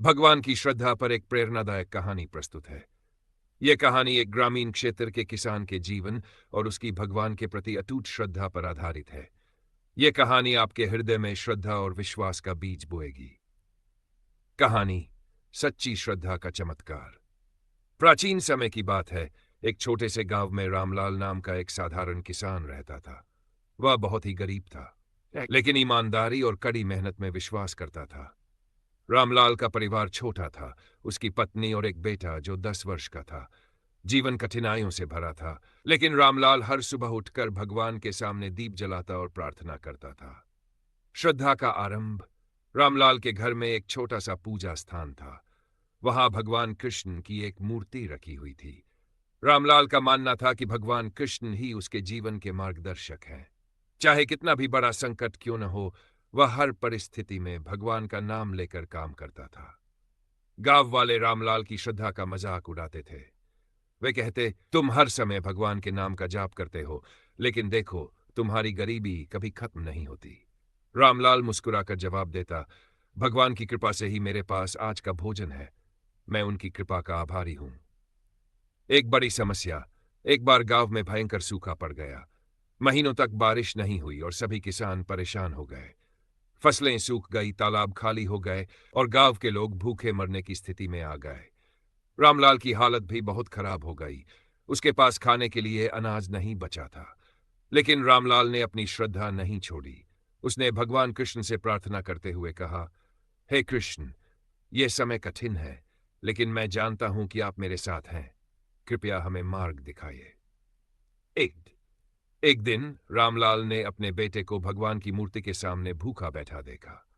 भगवान की श्रद्धा पर एक प्रेरणादायक कहानी प्रस्तुत है। यह कहानी एक ग्रामीण क्षेत्र के किसान के जीवन और उसकी भगवान के प्रति अटूट श्रद्धा पर आधारित है। यह कहानी आपके हृदय में श्रद्धा और विश्वास का बीज बोएगी। कहानी सच्ची श्रद्धा का चमत्कार। प्राचीन समय की बात है। एक छोटे से गांव में रामलाल नाम का एक साधारण किसान रहता था। वह बहुत ही गरीब था, लेकिन ईमानदारी और कड़ी मेहनत में विश्वास करता था। रामलाल का परिवार छोटा था। उसकी पत्नी और एक बेटा जो 10 वर्ष का था। जीवन कठिनाइयों से भरा था, लेकिन रामलाल हर सुबह उठकर भगवान के सामने दीप जलाता और प्रार्थना करता था। श्रद्धा का आरंभ। रामलाल के घर में एक छोटा सा पूजा स्थान था। वहां भगवान कृष्ण की एक मूर्ति रखी हुई थी। रामलाल का मानना था कि भगवान कृष्ण ही उसके जीवन के मार्गदर्शक हैं। चाहे कितना भी बड़ा संकट क्यों न हो, वह हर परिस्थिति में भगवान का नाम लेकर काम करता था। गांव वाले रामलाल की श्रद्धा का मजाक उड़ाते थे। वे कहते, तुम हर समय भगवान के नाम का जाप करते हो, लेकिन देखो, तुम्हारी गरीबी कभी खत्म नहीं होती। रामलाल मुस्कुराकर जवाब देता, भगवान की कृपा से ही मेरे पास आज का भोजन है। मैं उनकी कृपा का आभारी हूं। एक बड़ी समस्या। एक बार गांव में भयंकर सूखा पड़ गया। महीनों तक बारिश नहीं हुई और सभी किसान परेशान हो गए। फसलें सूख गई, तालाब खाली हो गए और गांव के लोग भूखे मरने की स्थिति में आ गए। रामलाल की हालत भी बहुत खराब हो गई। उसके पास खाने के लिए अनाज नहीं बचा था। लेकिन रामलाल ने अपनी श्रद्धा नहीं छोड़ी। उसने भगवान कृष्ण से प्रार्थना करते हुए कहा, हे कृष्ण, यह समय कठिन है, लेकिन मैं जानता हूं कि आप मेरे साथ हैं। कृपया हमें मार्ग दिखाइए। एक दिन रामलाल ने अपने बेटे को भगवान की मूर्ति के सामने भूखा बैठा देखा।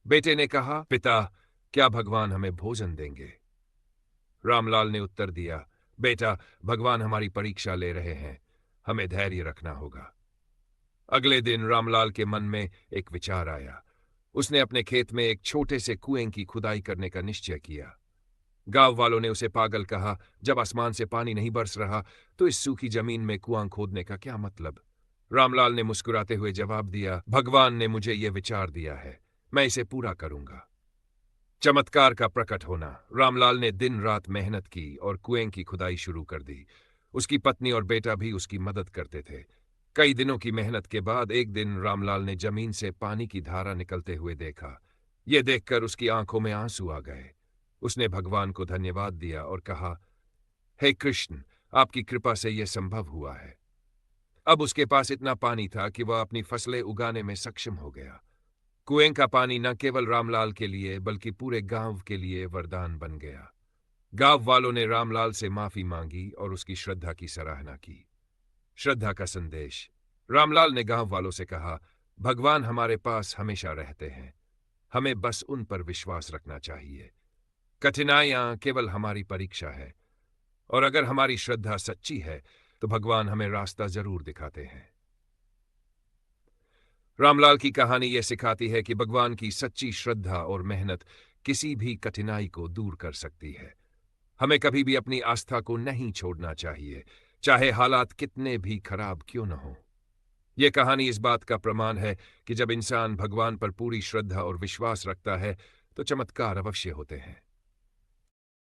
बेटे ने कहा, पिता, क्या भगवान हमें भोजन देंगे? रामलाल ने उत्तर दिया, बेटा, भगवान हमारी परीक्षा ले रहे हैं। हमें धैर्य रखना होगा। अगले दिन रामलाल के मन में एक विचार आया। उसने अपने खेत में एक छोटे से कुएं की खुदाई करने का निश्चय किया। गांव वालों ने उसे पागल कहा। जब आसमान से पानी नहीं बरस रहा तो इस सूखी जमीन में कुआं खोदने का क्या मतलब? रामलाल ने मुस्कुराते हुए जवाब दिया, भगवान ने मुझे यह विचार दिया है, मैं इसे पूरा करूंगा। चमत्कार का प्रकट होना। रामलाल ने दिन रात मेहनत की और कुएं की खुदाई शुरू कर दी। उसकी पत्नी और बेटा भी उसकी मदद करते थे। कई दिनों की मेहनत के बाद एक दिन रामलाल ने जमीन से पानी की धारा निकलते हुए देखा। यह देखकर उसकी आंखों में आंसू आ गए। उसने भगवान को धन्यवाद दिया और कहा, हे कृष्ण, आपकी कृपा से यह संभव हुआ है। अब उसके पास इतना पानी था कि वह अपनी फसलें उगाने में सक्षम हो गया। कुएं का पानी न केवल रामलाल के लिए बल्कि पूरे गांव के लिए वरदान बन गया। गांव वालों ने रामलाल से माफी मांगी और उसकी श्रद्धा की सराहना की। श्रद्धा का संदेश। रामलाल ने गांव वालों से कहा, भगवान हमारे पास हमेशा रहते हैं, हमें बस उन पर विश्वास रखना चाहिए। कठिनाइयां केवल हमारी परीक्षा है, और अगर हमारी श्रद्धा सच्ची है तो भगवान हमें रास्ता जरूर दिखाते हैं। रामलाल की कहानी यह सिखाती है कि भगवान की सच्ची श्रद्धा और मेहनत किसी भी कठिनाई को दूर कर सकती है। हमें कभी भी अपनी आस्था को नहीं छोड़ना चाहिए, चाहे हालात कितने भी खराब क्यों न हो। यह कहानी इस बात का प्रमाण है कि जब इंसान भगवान पर पूरी श्रद्धा और विश्वास रखता है तो चमत्कार अवश्य होते हैं।